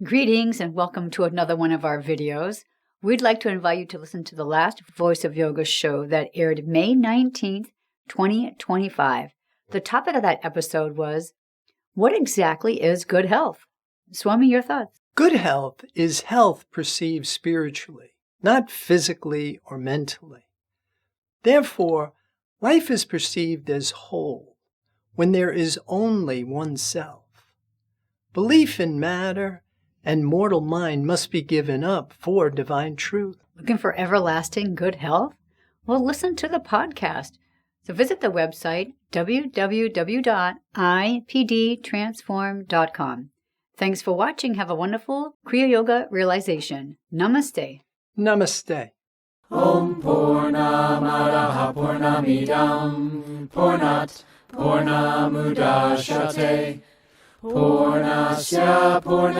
Greetings and welcome to another one of our videos. We'd like to invite you to listen to the last Voice of Yoga show that aired May 19th, 2025. The topic of that episode was, what exactly is good health? Swami, your thoughts? Good health is health perceived spiritually, not physically or mentally. Therefore, life is perceived as whole when there is only oneself. Belief in matter and mortal mind must be given up for divine truth. Looking for everlasting good health? Well, listen to the podcast. So visit the website www.ipdtransform.com. Thanks for watching. Have a wonderful Kriya Yoga realization. Namaste. Namaste. Om Purnamadaha Purnamidam Purnat Purnamudachyate Purnasya